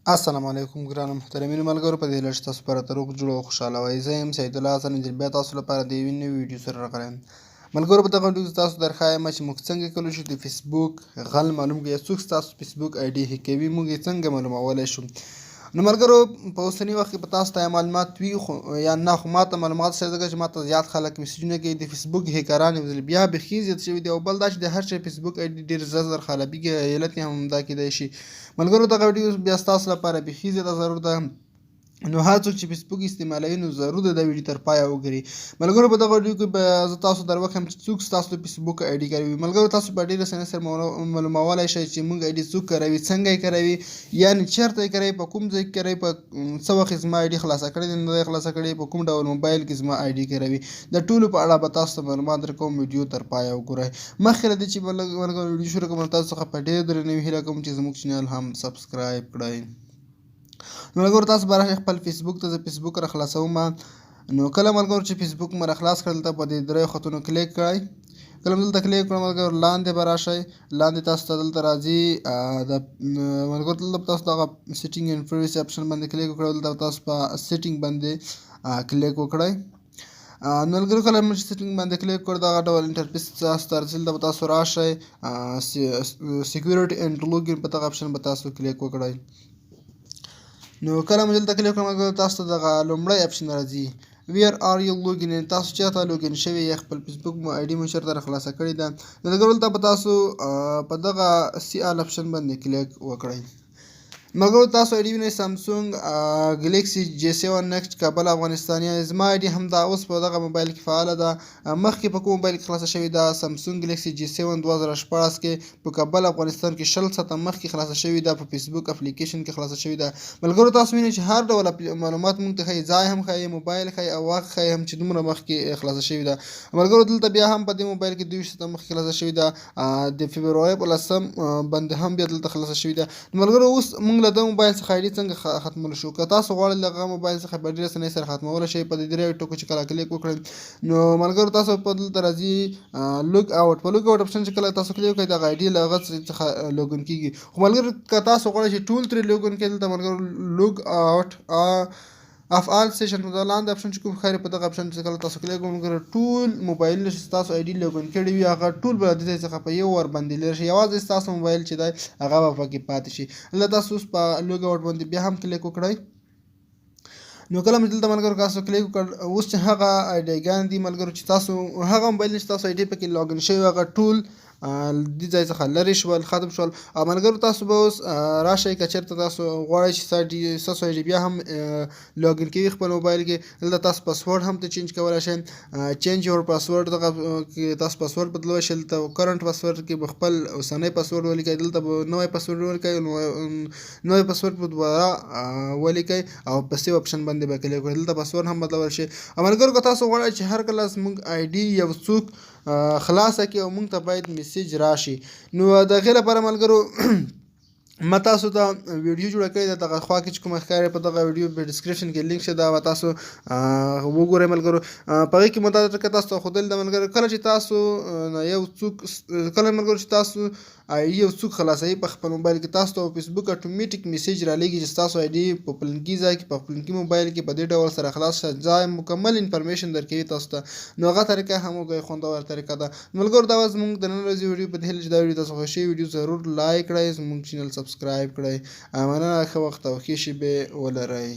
السلام علیکم ګرانو محترمینو ملګرو، په دې لږ تاسو لپاره د روغ جوړ او خوشحاله وای. زه یم سید الله حسن انجل، بیا تاسو لپاره د یوې نوې ویډیو سره راغلی یم. ملګرو، په دغه ویډیو کې تاسو درښایم چې موږ څنګه کولی شو د فیسبوک غل معلوم کړو، یا څوک ستاسو فیسبوک آی ډي هیک کوي، موږ یې څنګه معلومولی شو. نو ملګرو، په اوسني وخت کې په تاسو ته معلومات وي خو یا نه، خو ما ته معلومات شته ځکه چې ما ته زیات خلک میسجونه کوي د فیسبوک هیکران یې بیا بیخي زیات شوي دي. او بل دا چې د هر شي فیسبوک آی ډي ډېر زر خرابېږي، علت یې همدا کیدای شي. ملګرو، دغه ویډیو بیا ستاسو لپاره بیخي زیاته ضرور ده، نو هر څوک چې فیسبوک استعمالوي نو ضرور د ویډیو تر پایه وګورئ. ملګرو، په دغه ویډیو کې به زه تاسو دروښیم چې څوک ستاسو د فیسبوک آی ډي کاروي. ملګرو، تاسو په ډېرې اسانۍ سره معلومولی شئ چې موږ آی ډي څوک کاروي، څنګه یې کاروي، یعنې چېرته یې کاروي، په کوم ځای کې کاروي، په څه وخت یې زما آی ډي خلاصه کړې ده، نه ده یې خلاصه کړې، په کوم ډول موبایل کې زما آی ډي کاروي. د ټولو په اړه به تاسو ته معلومات درکوم. ویډیو تر پایه وګورئ. مخکې له دې چې ملګرو ویډیو شروع کړم، تاسو څخه په ډېر درناوي هیله کوم چې زموږ چینل هم سبسکرایب کړئ. نو ملګرو، تاسو به راشئ خپل فیسبوک ته. زه فیسبوک راخلاصوم. نو کله ملګرو چې فیسبوک مو راخلاص کړل، دلته په دې دریو خطونو کلیک کړئ. کله مو دلته کلیک کړئ ملګرو، لاندې به راشئ. لاندې تاسو ته دلته راځي د ملګرو، دلته تاسو دغه سیټینګ اینډ پرایوسي اپشن باندې کلیک وکړئ. دلته تاسو په سیټینګ باندې کلیک وکړئ. نو ملګرو، کله مو چې سیټینګ باندې کلیک کړئ، دغه ډول انټرفیس تاسو ته راځي. دلته به تاسو راشئ، سیکیورټي اینډ لوګین په دغه اپشن به تاسو کلیک وکړئ. نو کله مو دلته کلیک کړم، تاسو ته دغه لومړی اپشن راځي، ویر آر یو لوګین، تاسو چېرته لوګین شوي یا خپل فیسبوک مو آی ډي مو چېرته راخلاصه کړې ده. نو دلته به تاسو په دغه سی آل اپشن باندې کلیک وکړئ. ملګرو، تاسو آی ډي وینئ، سامسونګ ګلیکسي جی 7 نیکسټ کابل افغانستانیا. زما آی ډي همدا اوس په دغه موبایل کې فعاله ده. مخکې په کوم موبایل کې خلاصه شوې ده؟ سامسونګ ګلیکسي جی 7 2014 کې په کابل افغانستان کې 20 ساعته مخکې خلاصه شوې ده. په فیسبوک اپلیکیشن کې خلاصه شوې ده. ملګرو، تاسو وینئ چې هر ډول معلومات موږ ته ښایي، ځای هم ښایي، موبایل ښایي او وخت ښایي هم چې دومره مخکې خلاصه شوې ده. ملګرو، دلته بیا هم په دې موبایل کې 22 ساعته مخکې خلاصه شوې ده. د فبروري په 10 باندې هم بیا دلته خلاصه شوې ده. ملګرو، اوس موږ له دغه موبایل څخه آی ډي څنګه ختمولی شو؟ که تاسو غواړئ له هغه موبایل څخه په ډېرې اسانۍ سره ختمولی شئ. په دې دریو ټکو چې کله کلیک وکړئ، نو ملګرو تاسو په دلته راځي لوګ آوټ. په لوګ آوټ اپشن چې کله تاسو کلیک وکړئ، دغه آی ډي له هغه څخه لوګین کېږي. خو ملګرو، که تاسو غواړئ چې ټول ترې لوګین کړئ، دلته ملګرو لوګ آوټ اف آل سیشن په لاندې اپشن چې کوم ښکاري، په دغه اپشن چې کله تاسو کلیک وکړئ، ټول موبایلونه چې ستاسو آی ډي لوګین کړي وي هغه ټول به د دې څخه په یو ور باندې لرې شي. یوازې ستاسو موبایل چې دی هغه به پکې پاتې شي. دلته تاسو اوس په لوګ آوټ باندې بیا هم کلیک وکړئ. نو کله مې دلته ملګرو تاسو کلیک وکړ، اوس چې هغه آی ډیګان دي ملګرو چې تاسو هغه موبایل چې تاسو آی ډي پکې لاګین شوی هغه ټول دې ځای څخه لرې شول، ختم شول. او ملګرو، تاسو به اوس راشئ که چېرته تاسو غواړئ چې ستاسو آی ډي بیا هم لاګین کوي خپل موبایل کې، دلته تاسو پاسورډ هم ته چینج کولی شئ. چینج یور پاسورډ دغه کې تاسو پاسورډ بدلولی شئ. دلته کرنټ پاسورډ کې به خپل اوسنی پاسورډ ولیکئ، دلته به نوی پاسورډ ولیکئ، نوی پاسورډ به دوباره ولیکئ او په سیو اپشن باندې به کلیک وکړئ. دلته پاسورډ هم بدلولی شئ. او ملګرو، که تاسو غواړئ چې هر کله زموږ آی ډي یو څوک خلاصه کړي او موږ ته باید میسیج راشي، نو د هغې لپاره ملګرو ما تاسو ته ویډیو جوړه کړې ده. دغه خوا کې چې کومه ښکاري په دغه ویډیو په ډسکرپشن کې لینک شته، دا به تاسو وګورئ ملګرو. په هغې کې مو دا ټکه تاسو ته ښودلې ده ملګرو، کله چې تاسو یو څوک کله ملګرو چې تاسو آی ډي یو څوک خلاصوي په خپل موبایل کې، تاسو ته فیسبوک اټومیټیک میسیج رالېږي چې ستاسو آی ډي په فلانکي ځای کې په فلانکي موبایل کې په دې ډول سره خلاص شه، ځای مکمل انفارمیشن درکوي تاسو ته. نو هغه طریقه هم وګورئ، خوندوره طریقه ده. ملګرو، دا زموږ د نن ورځې ویډیو. په دې هیله چې دا ویډیو تاسو خوښ شوي، ویډیو ضرور لایک کړئ، زموږ چینل سبسکرایب کړئ. مننه، ښه وخت او ښې شېبې ولرئ.